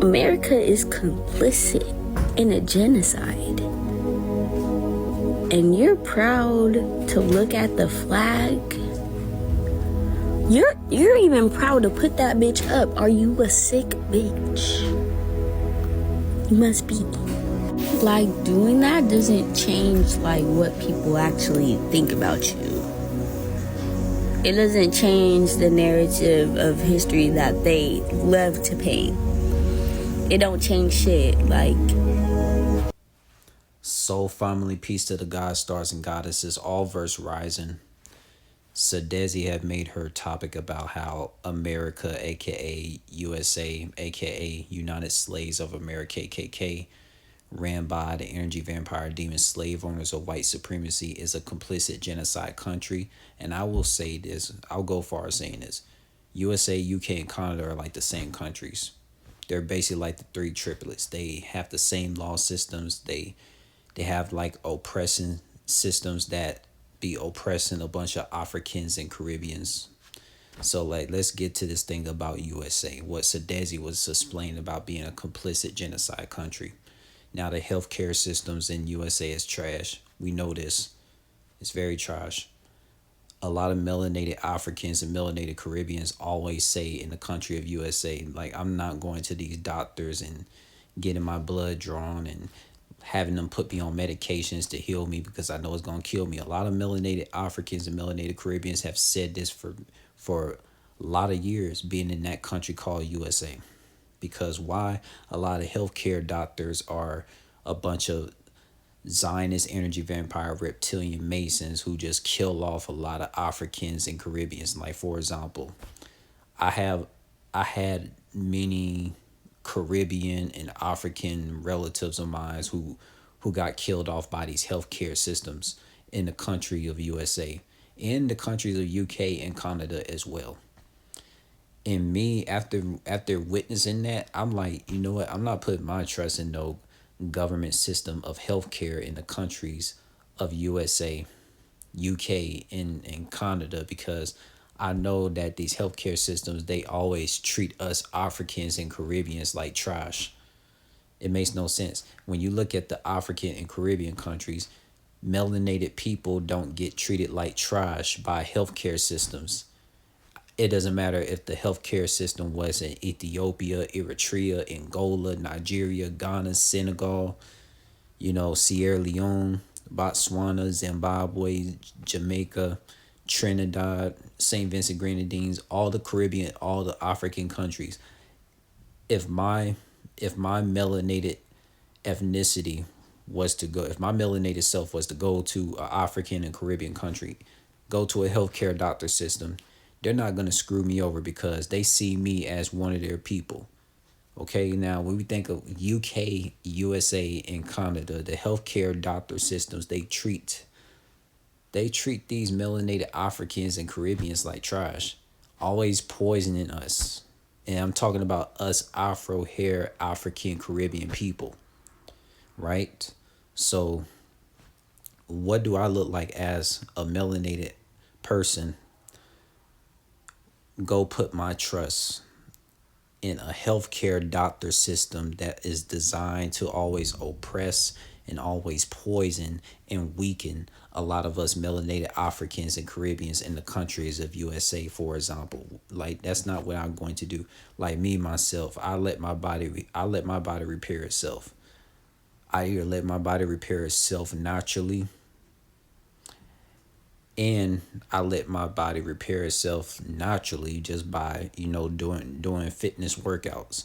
America is complicit in a genocide. And you're proud to look at the flag. You're even proud to put that bitch up. Are you a sick bitch? You must be. Like, doing that doesn't change like what people actually think about you. It doesn't change the narrative of history that they love to paint. It don't change shit. Like, Soul family, peace to the gods, stars, and goddesses, all verse rising. Sadezzy have made her topic about how America, aka USA, aka United Slaves of America, KKK, ran by the energy vampire demon slave owners of white supremacy, is a complicit genocide country. And I will say this, I'll go far as saying this. USA, UK, and Canada are like the same countries. They're basically like the three triplets. They have the same law systems. They have like oppressing systems that be oppressing a bunch of Africans and Caribbeans. So like, let's get to this thing about USA. What Sadezzy was explaining about being a complicit genocide country. Now the healthcare systems in USA is trash. We know this. It's very trash. A lot of melanated Africans and melanated Caribbeans always say in the country of USA, like, I'm not going to these doctors and getting my blood drawn and having them put me on medications to heal me because I know it's going to kill me. A lot of melanated Africans and melanated Caribbeans have said this for a lot of years being in that country called USA. Because why? A lot of healthcare doctors are a bunch of Zionist energy vampire reptilian masons who just kill off a lot of Africans and Caribbeans. Like, for example, I had many Caribbean and African relatives of mine who got killed off by these healthcare systems in the country of USA, in the countries of UK and Canada as well. And me, after witnessing that, I'm like, you know what? I'm not putting my trust in no government system of healthcare in the countries of USA, UK, and Canada, because I know that these healthcare systems, they always treat us Africans and Caribbeans like trash. It makes no sense. When you look at the African and Caribbean countries, melanated people don't get treated like trash by healthcare systems. It doesn't matter if the healthcare system was in Ethiopia, Eritrea, Angola, Nigeria, Ghana, Senegal, Sierra Leone, Botswana, Zimbabwe, Jamaica, Trinidad, St. Vincent Grenadines, all the Caribbean, all the African countries. If my melanated ethnicity was to go, if my melanated self was to go to an African and Caribbean country, go to a healthcare doctor system, they're not going to screw me over because they see me as one of their people. Okay, now when we think of UK, USA, and Canada, the healthcare doctor systems, they treat these melanated Africans and Caribbeans like trash, always poisoning us. And I'm talking about us Afro hair African Caribbean people, right? So what do I look like as a melanated person? Go put my trust in a healthcare doctor system that is designed to always oppress and always poison and weaken a lot of us melanated Africans and Caribbeans in the countries of USA, for example. Like, that's not what I'm going to do. Like me, myself, I let my body repair itself. I either let my body repair itself naturally, and I let my body repair itself naturally just by, doing fitness workouts.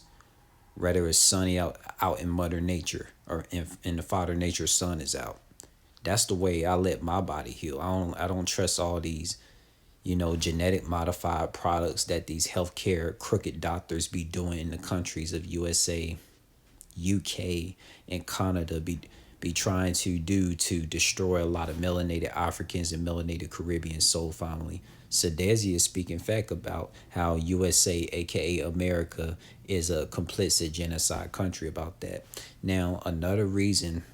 Whether it's sunny out in Mother Nature or in the Father Nature's sun is out. That's the way I let my body heal. I don't trust all these, genetic modified products that these healthcare crooked doctors be doing in the countries of USA, UK, and Canada be trying to do to destroy a lot of melanated Africans and melanated Caribbean soul family. Sadezzy is speaking fact about how USA, aka America, is a complicit genocide country about that. Now, another reason,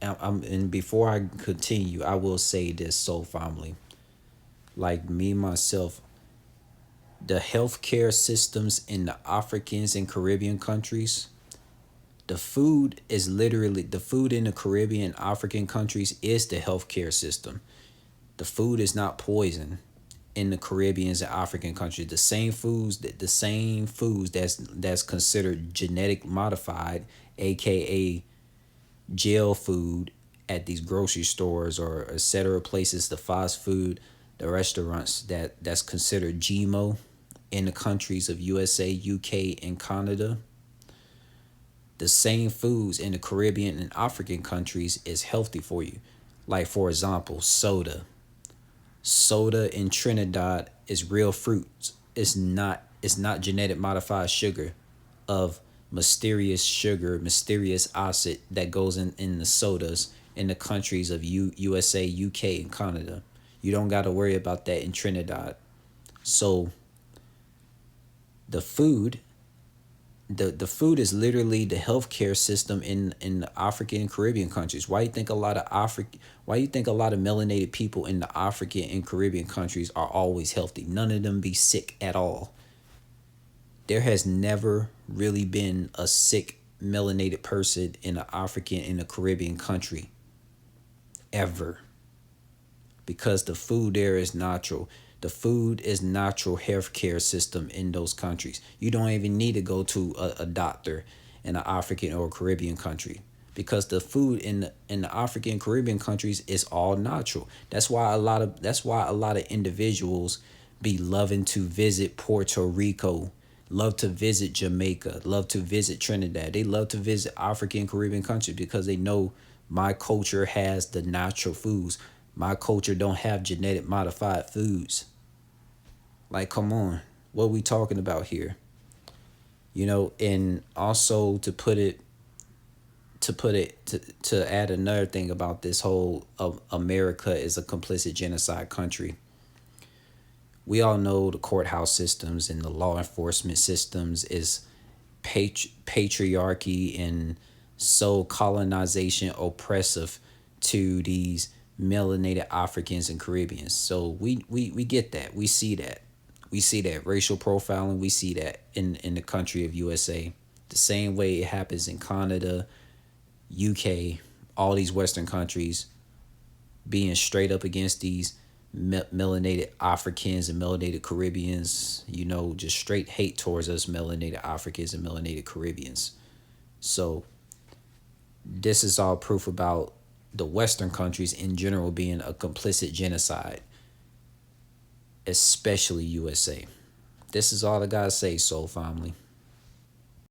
and before I continue, I will say this, soul family. Like me, myself, The healthcare systems in the Africans and Caribbean countries, the food is literally the food in the Caribbean African countries is the healthcare system. The food is not poison in the Caribbean and African countries. The same foods that's considered genetic modified, aka jail food at these grocery stores or etc. places, the fast food, the restaurants that's considered GMO in the countries of USA, UK, and Canada. The same foods in the Caribbean and African countries is healthy for you. Like for example, soda. Soda in Trinidad is real fruits. It's not genetic modified sugar of mysterious acid that goes in the sodas in the countries of USA, UK, and Canada. You don't got to worry about that in Trinidad. So the food the food is literally the healthcare system in the African and Caribbean countries. Why you think a lot of melanated people in the African and Caribbean countries are always healthy? None of them be sick at all. There has never really been a sick melanated person in the African and the Caribbean country ever, because the food there is natural. The food is natural healthcare system in those countries. You don't even need to go to a doctor in an African or Caribbean country, because the food in the African Caribbean countries is all natural. That's why a lot of individuals be loving to visit Puerto Rico, love to visit Jamaica, love to visit Trinidad. They love to visit African Caribbean countries because they know my culture has the natural foods. My culture don't have genetic modified foods. Like, come on, what are we talking about here? And also to add another thing about this whole of America is a complicit genocide country. We all know the courthouse systems and the law enforcement systems is patriarchy and so colonization oppressive to these melanated Africans and Caribbeans. So we get that. We see that. We see that racial profiling. We see that in the country of USA. The same way it happens in Canada, UK, all these Western countries being straight up against these melanated Africans and melanated Caribbeans, just straight hate towards us melanated Africans and melanated Caribbeans. So this is all proof about the Western countries in general being a complicit genocide, especially USA. This is all I gotta say, soul family.